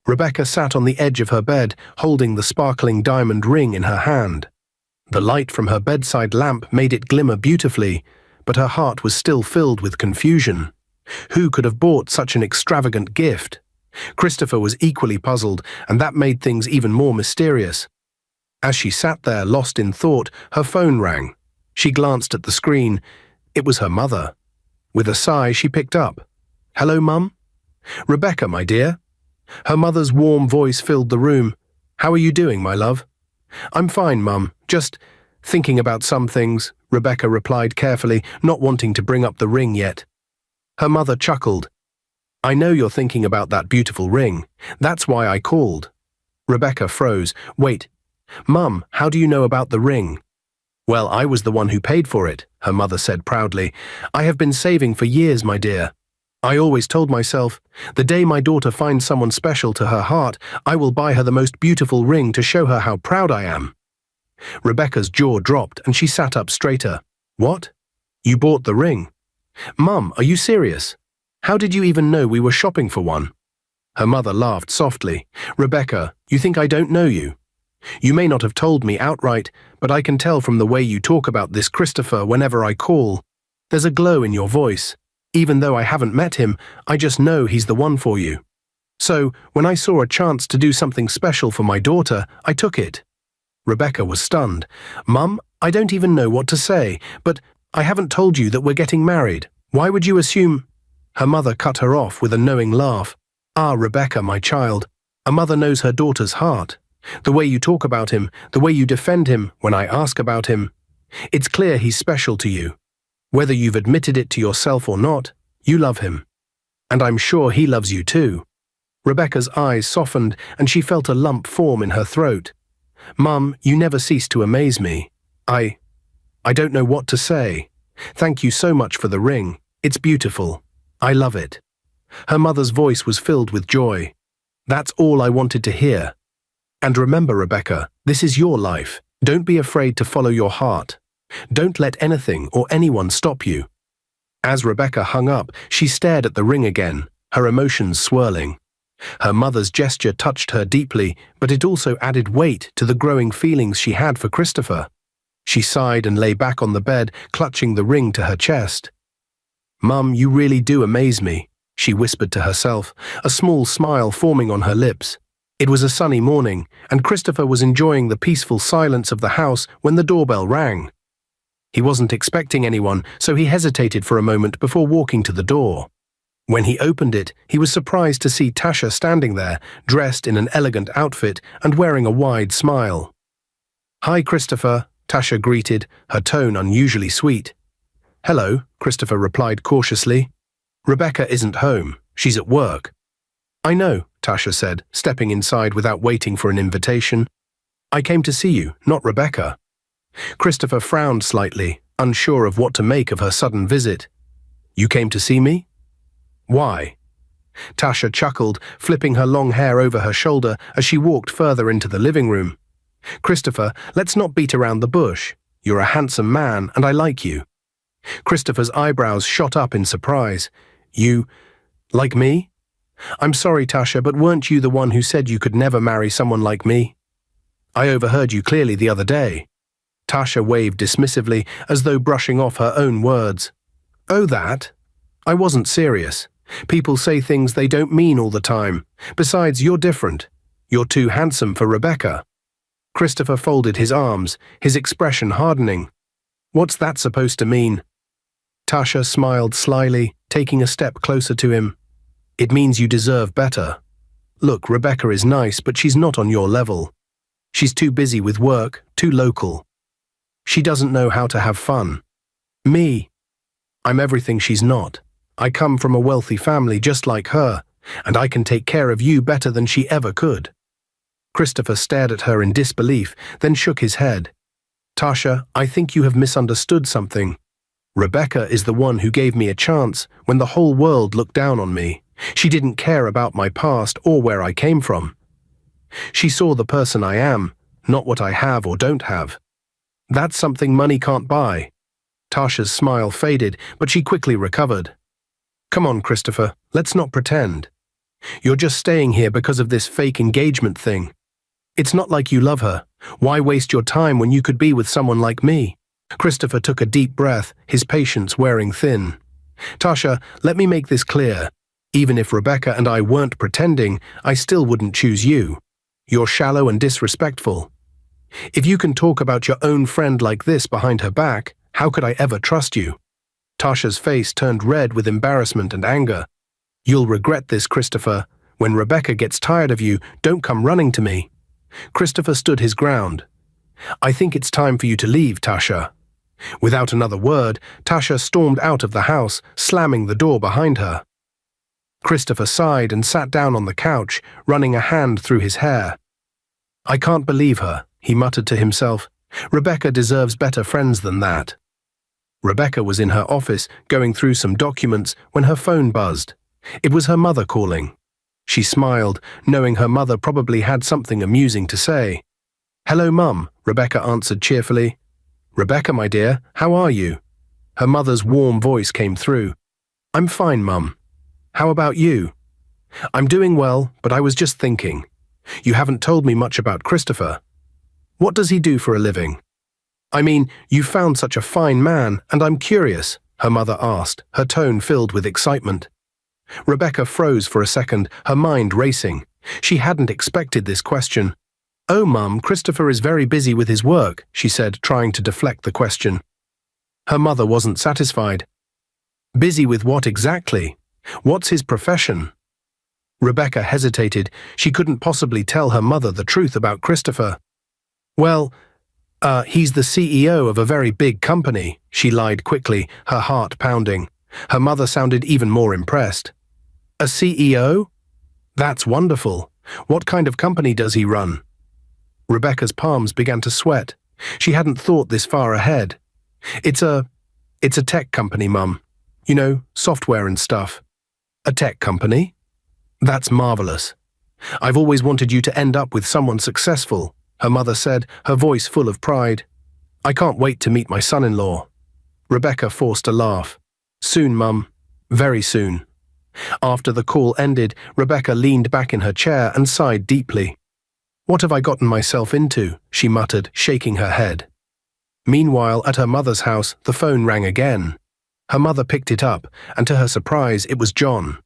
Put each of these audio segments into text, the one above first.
Rebecca sat on the edge of her bed, holding the sparkling diamond ring in her hand. The light from her bedside lamp made it glimmer beautifully, but her heart was still filled with confusion. Who could have bought such an extravagant gift? Christopher was equally puzzled, and that made things even more mysterious. As she sat there, lost in thought, her phone rang. She glanced at the screen. It was her mother. With a sigh, she picked up. "Hello, Mum?" "Rebecca, my dear." Her mother's warm voice filled the room. "How are you doing, my love?" "I'm fine, Mum. Just thinking about some things," Rebecca replied carefully, not wanting to bring up the ring yet. Her mother chuckled. "I know you're thinking about that beautiful ring. That's why I called." Rebecca froze. "Wait. Mum, how do you know about the ring?" "Well, I was the one who paid for it," her mother said proudly. "I have been saving for years, my dear. I always told myself, the day my daughter finds someone special to her heart, I will buy her the most beautiful ring to show her how proud I am." Rebecca's jaw dropped and she sat up straighter. "What? You bought the ring? Mum, are you serious? How did you even know we were shopping for one?" Her mother laughed softly. "Rebecca, you think I don't know you? You may not have told me outright, but I can tell from the way you talk about this Christopher whenever I call. There's a glow in your voice. Even though I haven't met him, I just know he's the one for you. So, when I saw a chance to do something special for my daughter, I took it." Rebecca was stunned. "Mum, I don't even know what to say, but I haven't told you that we're getting married. Why would you assume—" Her mother cut her off with a knowing laugh. "Ah, Rebecca, my child, a mother knows her daughter's heart. The way you talk about him, the way you defend him when I ask about him. It's clear he's special to you. Whether you've admitted it to yourself or not, you love him. And I'm sure he loves you too." Rebecca's eyes softened and she felt a lump form in her throat. "Mum, you never cease to amaze me. I don't know what to say. Thank you so much for the ring. It's beautiful. I love it." Her mother's voice was filled with joy. "That's all I wanted to hear. And remember, Rebecca, this is your life. Don't be afraid to follow your heart. Don't let anything or anyone stop you." As Rebecca hung up, she stared at the ring again, her emotions swirling. Her mother's gesture touched her deeply, but it also added weight to the growing feelings she had for Christopher. She sighed and lay back on the bed, clutching the ring to her chest. "Mum, you really do amaze me," she whispered to herself, a small smile forming on her lips. It was a sunny morning, and Christopher was enjoying the peaceful silence of the house when the doorbell rang. He wasn't expecting anyone, so he hesitated for a moment before walking to the door. When he opened it, he was surprised to see Tasha standing there, dressed in an elegant outfit and wearing a wide smile. "Hi, Christopher," Tasha greeted, her tone unusually sweet. "Hello," Christopher replied cautiously. "Rebecca isn't home. She's at work." "I know," Tasha said, stepping inside without waiting for an invitation. "I came to see you, not Rebecca." Christopher frowned slightly, unsure of what to make of her sudden visit. "You came to see me? Why?" Tasha chuckled, flipping her long hair over her shoulder as she walked further into the living room. "Christopher, let's not beat around the bush. You're a handsome man, and I like you." Christopher's eyebrows shot up in surprise. "You like me?" "I'm sorry, Tasha, but weren't you the one who said you could never marry someone like me? I overheard you clearly the other day." Tasha waved dismissively, as though brushing off her own words. "Oh, that? I wasn't serious. People say things they don't mean all the time. Besides, you're different. You're too handsome for Rebecca." Christopher folded his arms, his expression hardening. "What's that supposed to mean?" Tasha smiled slyly, taking a step closer to him. "It means you deserve better. Look, Rebecca is nice, but she's not on your level. She's too busy with work, too local. She doesn't know how to have fun. Me, I'm everything she's not. I come from a wealthy family just like her, and I can take care of you better than she ever could." Christopher stared at her in disbelief, then shook his head. "Tasha, I think you have misunderstood something. Rebecca is the one who gave me a chance when the whole world looked down on me. She didn't care about my past or where I came from. She saw the person I am, not what I have or don't have. That's something money can't buy." Tasha's smile faded, but she quickly recovered. "Come on, Christopher, let's not pretend. You're just staying here because of this fake engagement thing. It's not like you love her. Why waste your time when you could be with someone like me? Christopher took a deep breath, his patience wearing thin. Tasha, let me make this clear. Even if Rebecca and I weren't pretending, I still wouldn't choose you. You're shallow and disrespectful. If you can talk about your own friend like this behind her back, how could I ever trust you? Tasha's face turned red with embarrassment and anger. You'll regret this, Christopher. When Rebecca gets tired of you, don't come running to me. Christopher stood his ground. I think it's time for you to leave, Tasha. Without another word, Tasha stormed out of the house, slamming the door behind her. Christopher sighed and sat down on the couch, running a hand through his hair. I can't believe her, he muttered to himself. Rebecca deserves better friends than that. Rebecca was in her office, going through some documents, when her phone buzzed. It was her mother calling. She smiled, knowing her mother probably had something amusing to say. Hello, Mum, Rebecca answered cheerfully. Rebecca, my dear, how are you? Her mother's warm voice came through. I'm fine, Mum. How about you? I'm doing well, but I was just thinking. You haven't told me much about Christopher. What does he do for a living? I mean, you found such a fine man, and I'm curious, her mother asked, her tone filled with excitement. Rebecca froze for a second, her mind racing. She hadn't expected this question. Oh, Mum, Christopher is very busy with his work, she said, trying to deflect the question. Her mother wasn't satisfied. Busy with what exactly? What's his profession? Rebecca hesitated. She couldn't possibly tell her mother the truth about Christopher. Well, he's the CEO of a very big company, she lied quickly, her heart pounding. Her mother sounded even more impressed. A CEO? That's wonderful. What kind of company does he run? Rebecca's palms began to sweat. She hadn't thought this far ahead. It's a tech company, Mum. You know, software and stuff. A tech company? That's marvelous. I've always wanted you to end up with someone successful, her mother said, her voice full of pride. I can't wait to meet my son-in-law. Rebecca forced a laugh. Soon, Mum. Very soon. After the call ended, Rebecca leaned back in her chair and sighed deeply. What have I gotten myself into? She muttered, shaking her head. Meanwhile, at her mother's house, the phone rang again. Her mother picked it up, and to her surprise, it was John.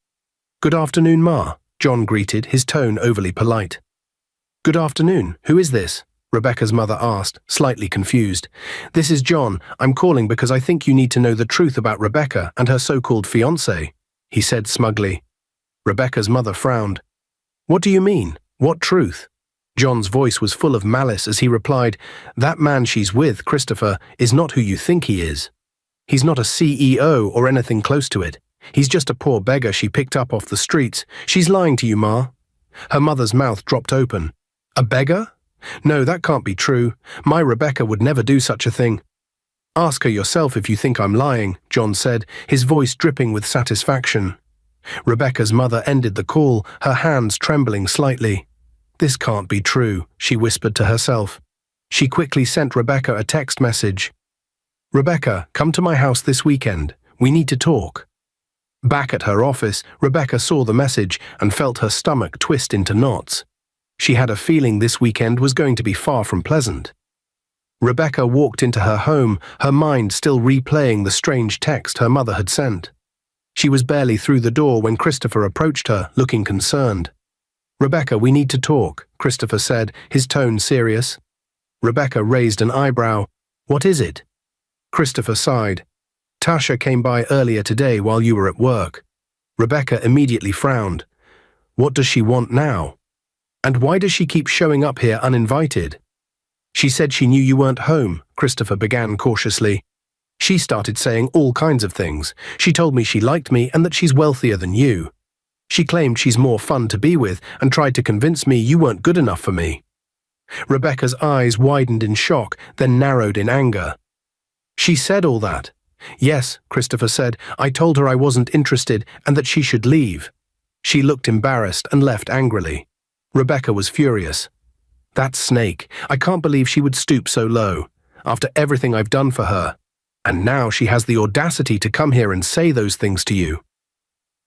Good afternoon, Ma, John greeted, his tone overly polite. Good afternoon. Who is this? Rebecca's mother asked, slightly confused. This is John. I'm calling because I think you need to know the truth about Rebecca and her so-called fiancé, he said smugly. Rebecca's mother frowned. What do you mean? What truth? John's voice was full of malice as he replied, That man she's with, Christopher, is not who you think he is. He's not a CEO or anything close to it. He's just a poor beggar she picked up off the streets. She's lying to you, Ma. Her mother's mouth dropped open. A beggar? No, that can't be true. My Rebecca would never do such a thing. Ask her yourself if you think I'm lying, John said, his voice dripping with satisfaction. Rebecca's mother ended the call, her hands trembling slightly. This can't be true, she whispered to herself. She quickly sent Rebecca a text message. Rebecca, come to my house this weekend. We need to talk. Back at her office, Rebecca saw the message and felt her stomach twist into knots. She had a feeling this weekend was going to be far from pleasant. Rebecca walked into her home, her mind still replaying the strange text her mother had sent. She was barely through the door when Christopher approached her, looking concerned. Rebecca, we need to talk, Christopher said, his tone serious. Rebecca raised an eyebrow. What is it? Christopher sighed. Tasha came by earlier today while you were at work. Rebecca immediately frowned. What does she want now? And why does she keep showing up here uninvited? She said she knew you weren't home, Christopher began cautiously. She started saying all kinds of things. She told me she liked me and that she's wealthier than you. She claimed she's more fun to be with and tried to convince me you weren't good enough for me. Rebecca's eyes widened in shock, then narrowed in anger. She said all that. Yes, Christopher said, I told her I wasn't interested and that she should leave. She looked embarrassed and left angrily. Rebecca was furious. That snake, I can't believe she would stoop so low, after everything I've done for her. And now she has the audacity to come here and say those things to you.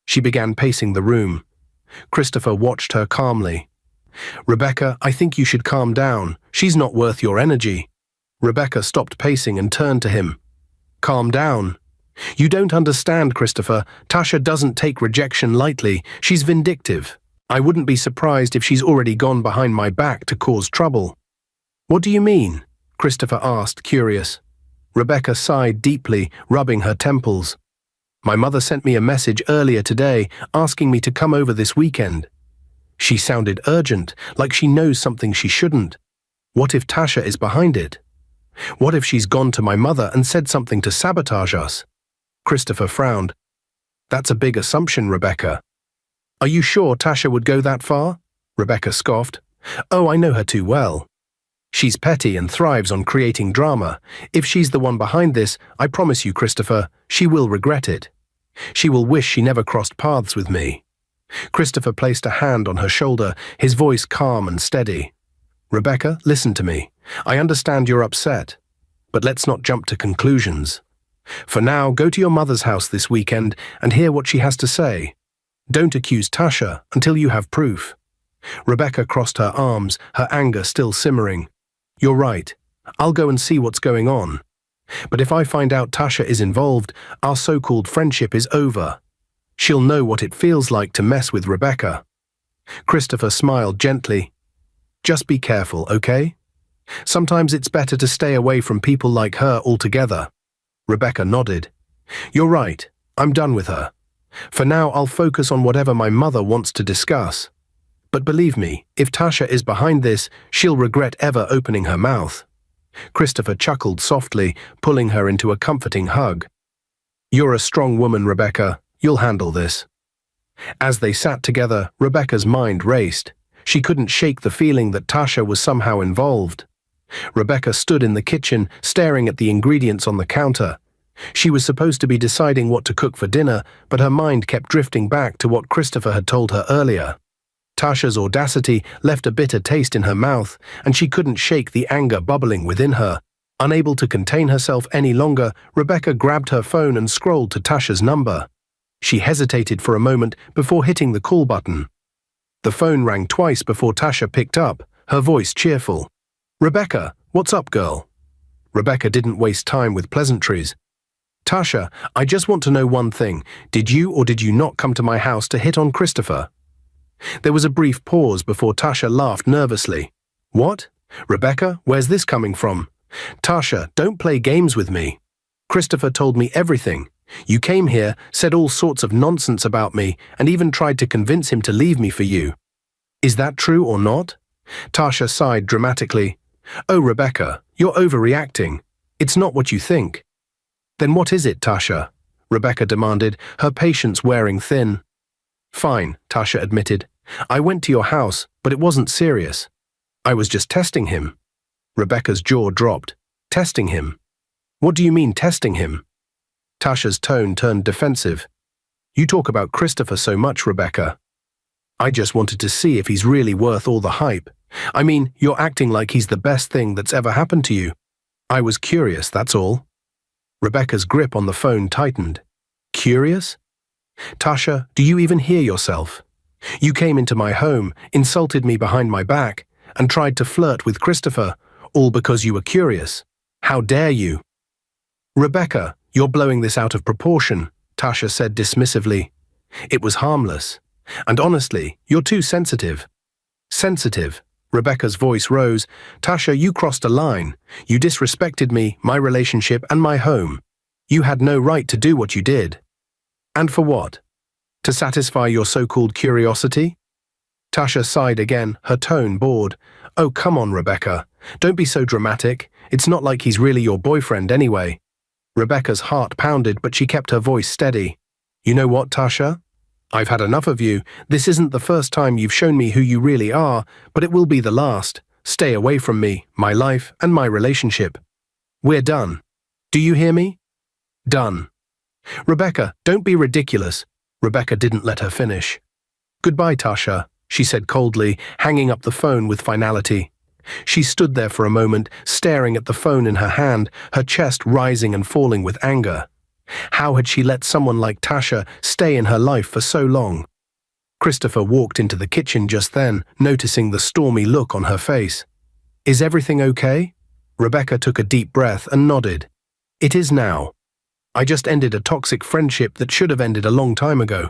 She began pacing the room. Christopher watched her calmly. Rebecca, I think you should calm down. She's not worth your energy. Rebecca stopped pacing and turned to him. Calm down. You don't understand, Christopher. Tasha doesn't take rejection lightly. She's vindictive. I wouldn't be surprised if she's already gone behind my back to cause trouble. What do you mean? Christopher asked, curious. Rebecca sighed deeply, rubbing her temples. My mother sent me a message earlier today asking me to come over this weekend. She sounded urgent, like she knows something she shouldn't. What if Tasha is behind it? What if she's gone to my mother and said something to sabotage us? Christopher frowned. That's a big assumption, Rebecca. Are you sure Tasha would go that far? Rebecca scoffed. Oh, I know her too well. She's petty and thrives on creating drama. If she's the one behind this, I promise you, Christopher, she will regret it. She will wish she never crossed paths with me. Christopher placed a hand on her shoulder, his voice calm and steady. Rebecca, listen to me. I understand you're upset, but let's not jump to conclusions. For now, go to your mother's house this weekend and hear what she has to say. Don't accuse Tasha until you have proof. Rebecca crossed her arms, her anger still simmering. You're right. I'll go and see what's going on. But if I find out Tasha is involved, our so-called friendship is over. She'll know what it feels like to mess with Rebecca. Christopher smiled gently. Just be careful, okay? Sometimes it's better to stay away from people like her altogether. Rebecca nodded. You're right. I'm done with her. For now, I'll focus on whatever my mother wants to discuss. But believe me, if Tasha is behind this, she'll regret ever opening her mouth. Christopher chuckled softly, pulling her into a comforting hug. You're a strong woman, Rebecca. You'll handle this. As they sat together, Rebecca's mind raced. She couldn't shake the feeling that Tasha was somehow involved. Rebecca stood in the kitchen, staring at the ingredients on the counter. She was supposed to be deciding what to cook for dinner, but her mind kept drifting back to what Christopher had told her earlier. Tasha's audacity left a bitter taste in her mouth, and she couldn't shake the anger bubbling within her. Unable to contain herself any longer, Rebecca grabbed her phone and scrolled to Tasha's number. She hesitated for a moment before hitting the call button. The phone rang twice before Tasha picked up, her voice cheerful. Rebecca, what's up, girl? Rebecca didn't waste time with pleasantries. Tasha, I just want to know one thing. Did you or did you not come to my house to hit on Christopher? There was a brief pause before Tasha laughed nervously. What? Rebecca, where's this coming from? Tasha, don't play games with me. Christopher told me everything. You came here, said all sorts of nonsense about me, and even tried to convince him to leave me for you. Is that true or not? Tasha sighed dramatically. Oh, Rebecca, you're overreacting. It's not what you think. Then what is it, Tasha? Rebecca demanded, her patience wearing thin. Fine, Tasha admitted. I went to your house, but it wasn't serious. I was just testing him. Rebecca's jaw dropped. Testing him? What do you mean testing him? Tasha's tone turned defensive. You talk about Christopher so much, Rebecca. I just wanted to see if he's really worth all the hype. I mean, you're acting like he's the best thing that's ever happened to you. I was curious, that's all. Rebecca's grip on the phone tightened. Curious? Tasha, do you even hear yourself? You came into my home, insulted me behind my back, and tried to flirt with Christopher, all because you were curious. How dare you? Rebecca, you're blowing this out of proportion, Tasha said dismissively. It was harmless. And honestly, you're too sensitive. Sensitive? Rebecca's voice rose. Tasha, you crossed a line. You disrespected me, my relationship, and my home. You had no right to do what you did. And for what? To satisfy your so-called curiosity? Tasha sighed again, her tone bored. Oh, come on, Rebecca. Don't be so dramatic. It's not like he's really your boyfriend anyway. Rebecca's heart pounded, but she kept her voice steady. You know what, Tasha? I've had enough of you. This isn't the first time you've shown me who you really are, but it will be the last. Stay away from me, my life, and my relationship. We're done. Do you hear me? Done. Rebecca, don't be ridiculous. Rebecca didn't let her finish. Goodbye, Tasha, she said coldly, hanging up the phone with finality. She stood there for a moment, staring at the phone in her hand, her chest rising and falling with anger. How had she let someone like Tasha stay in her life for so long? Christopher walked into the kitchen just then, noticing the stormy look on her face. "Is everything okay?" Rebecca took a deep breath and nodded. "It is now. I just ended a toxic friendship that should have ended a long time ago."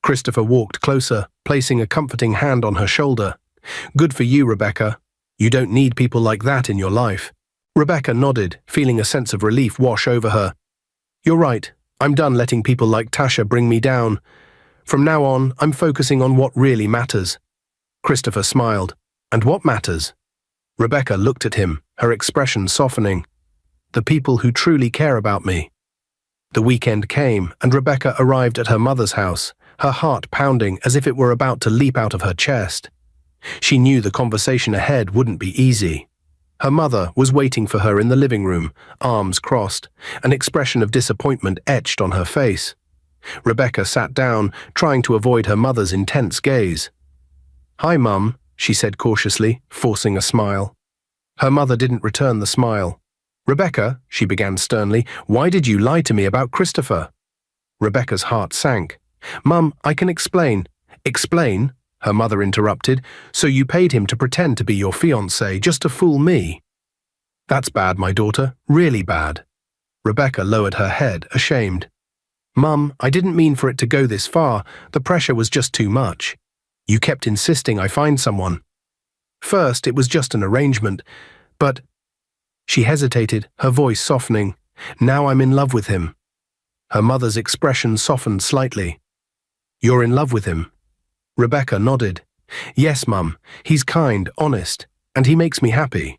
Christopher walked closer, placing a comforting hand on her shoulder. "Good for you, Rebecca. You don't need people like that in your life." Rebecca nodded, feeling a sense of relief wash over her. "You're right. I'm done letting people like Tasha bring me down. From now on, I'm focusing on what really matters." Christopher smiled. "And what matters?" Rebecca looked at him, her expression softening. "The people who truly care about me." The weekend came, and Rebecca arrived at her mother's house, her heart pounding as if it were about to leap out of her chest. She knew the conversation ahead wouldn't be easy. Her mother was waiting for her in the living room, arms crossed, an expression of disappointment etched on her face. Rebecca sat down, trying to avoid her mother's intense gaze. "Hi, Mum," she said cautiously, forcing a smile. Her mother didn't return the smile. "Rebecca," she began sternly, "why did you lie to me about Christopher?" Rebecca's heart sank. "Mum, I can explain." "Explain?" her mother interrupted. "So you paid him to pretend to be your fiancé just to fool me?" "That's bad, my daughter, really bad." Rebecca lowered her head, ashamed. "Mum, I didn't mean for it to go this far. The pressure was just too much. You kept insisting I find someone. First, it was just an arrangement, but—" She hesitated, her voice softening. "Now I'm in love with him." Her mother's expression softened slightly. "You're in love with him?" Rebecca nodded. "Yes, Mum. He's kind, honest, and he makes me happy.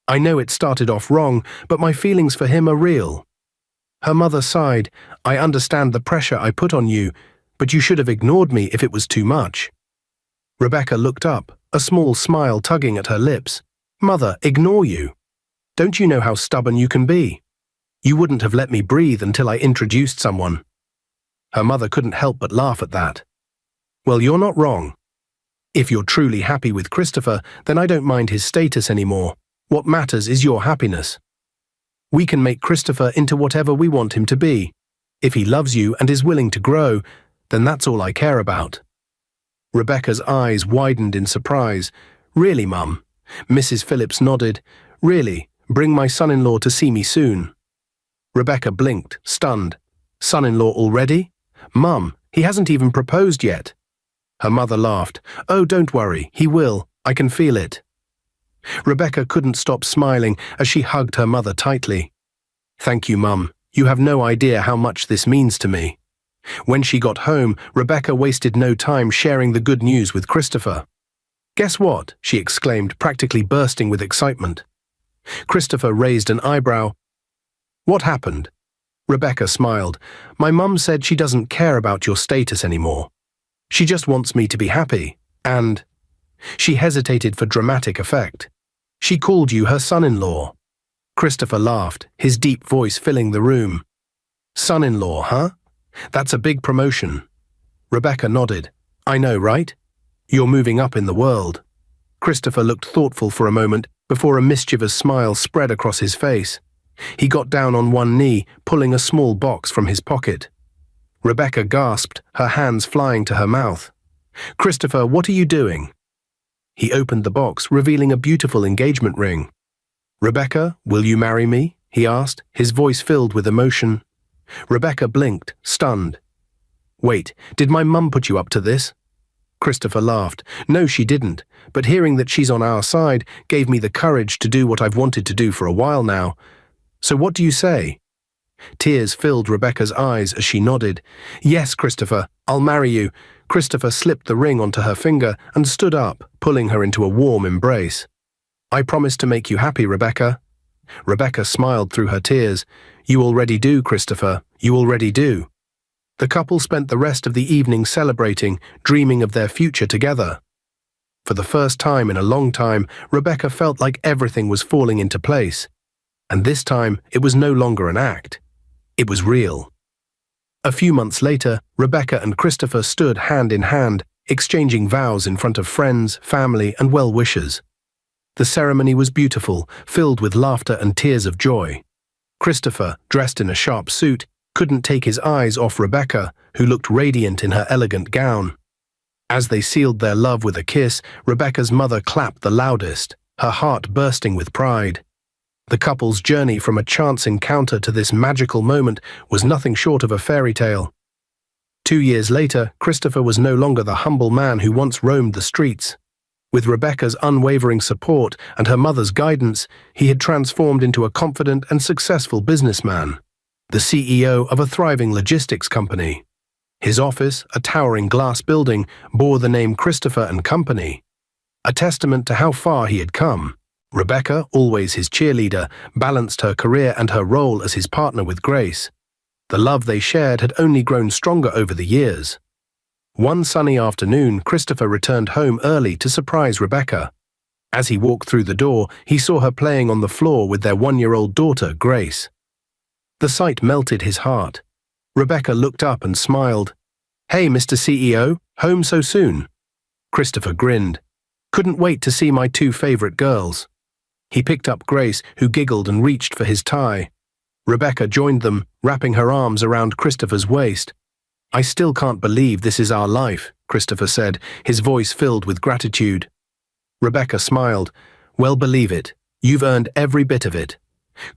I know it started off wrong, but my feelings for him are real." Her mother sighed. "I understand the pressure I put on you, but you should have ignored me if it was too much." Rebecca looked up, a small smile tugging at her lips. "Mother, ignore you? Don't you know how stubborn you can be? You wouldn't have let me breathe until I introduced someone." Her mother couldn't help but laugh at that. "Well, you're not wrong. If you're truly happy with Christopher, then I don't mind his status anymore. What matters is your happiness. We can make Christopher into whatever we want him to be. If he loves you and is willing to grow, then that's all I care about." Rebecca's eyes widened in surprise. "Really, Mum?" Mrs. Phillips nodded. "Really, bring my son-in-law to see me soon." Rebecca blinked, stunned. "Son-in-law already? Mum, he hasn't even proposed yet." Her mother laughed. "Oh, don't worry, he will. I can feel it." Rebecca couldn't stop smiling as she hugged her mother tightly. "Thank you, Mum. You have no idea how much this means to me." When she got home, Rebecca wasted no time sharing the good news with Christopher. "Guess what?" she exclaimed, practically bursting with excitement. Christopher raised an eyebrow. "What happened?" Rebecca smiled. "My mum said she doesn't care about your status anymore. She just wants me to be happy, and—" She hesitated for dramatic effect. "She called you her son-in-law." Christopher laughed, his deep voice filling the room. "Son-in-law, huh? That's a big promotion." Rebecca nodded. "I know, right? You're moving up in the world." Christopher looked thoughtful for a moment before a mischievous smile spread across his face. He got down on one knee, pulling a small box from his pocket. Rebecca gasped, her hands flying to her mouth. "Christopher, what are you doing?" He opened the box, revealing a beautiful engagement ring. "Rebecca, will you marry me?" he asked, his voice filled with emotion. Rebecca blinked, stunned. "Wait, did my mum put you up to this?" Christopher laughed. "No, she didn't, but hearing that she's on our side gave me the courage to do what I've wanted to do for a while now. So what do you say?" Tears filled Rebecca's eyes as she nodded. "Yes, Christopher, I'll marry you." Christopher slipped the ring onto her finger and stood up, pulling her into a warm embrace. "I promise to make you happy, Rebecca." Rebecca smiled through her tears. "You already do, Christopher. You already do." The couple spent the rest of the evening celebrating, dreaming of their future together. For the first time in a long time, Rebecca felt like everything was falling into place. And this time, it was no longer an act. It was real. A few months later, Rebecca and Christopher stood hand in hand, exchanging vows in front of friends, family, and well-wishers. The ceremony was beautiful, filled with laughter and tears of joy. Christopher, dressed in a sharp suit, couldn't take his eyes off Rebecca, who looked radiant in her elegant gown. As they sealed their love with a kiss, Rebecca's mother clapped the loudest, her heart bursting with pride. The couple's journey from a chance encounter to this magical moment was nothing short of a fairy tale. 2 years later, Christopher was no longer the humble man who once roamed the streets. With Rebecca's unwavering support and her mother's guidance, he had transformed into a confident and successful businessman, the CEO of a thriving logistics company. His office, a towering glass building, bore the name Christopher and Company, a testament to how far he had come. Rebecca, always his cheerleader, balanced her career and her role as his partner with grace. The love they shared had only grown stronger over the years. One sunny afternoon, Christopher returned home early to surprise Rebecca. As he walked through the door, he saw her playing on the floor with their 1-year-old daughter, Grace. The sight melted his heart. Rebecca looked up and smiled. "Hey, Mr. CEO, home so soon?" Christopher grinned. "Couldn't wait to see my 2 favorite girls." He picked up Grace, who giggled and reached for his tie. Rebecca joined them, wrapping her arms around Christopher's waist. "I still can't believe this is our life," Christopher said, his voice filled with gratitude. Rebecca smiled. "Well, believe it. You've earned every bit of it."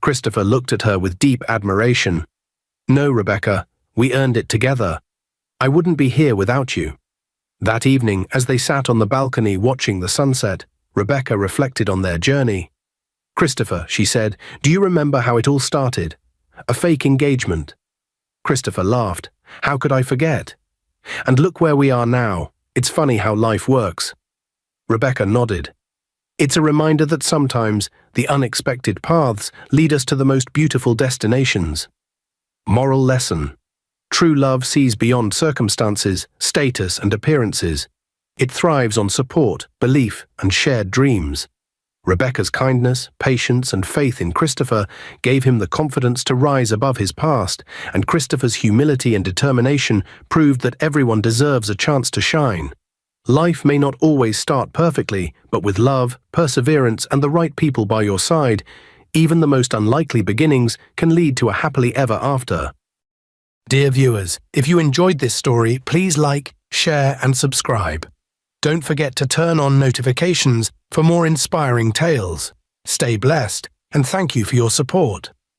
Christopher looked at her with deep admiration. "No, Rebecca, we earned it together. I wouldn't be here without you." That evening, as they sat on the balcony watching the sunset, Rebecca reflected on their journey. "Christopher," she said, "do you remember how it all started? A fake engagement." Christopher laughed. "How could I forget? And look where we are now. It's funny how life works." Rebecca nodded. "It's a reminder that sometimes the unexpected paths lead us to the most beautiful destinations." Moral lesson. True love sees beyond circumstances, status, and appearances. It thrives on support, belief, and shared dreams. Rebecca's kindness, patience, and faith in Christopher gave him the confidence to rise above his past, and Christopher's humility and determination proved that everyone deserves a chance to shine. Life may not always start perfectly, but with love, perseverance, and the right people by your side, even the most unlikely beginnings can lead to a happily ever after. Dear viewers, if you enjoyed this story, please like, share, and subscribe. Don't forget to turn on notifications for more inspiring tales. Stay blessed, and thank you for your support.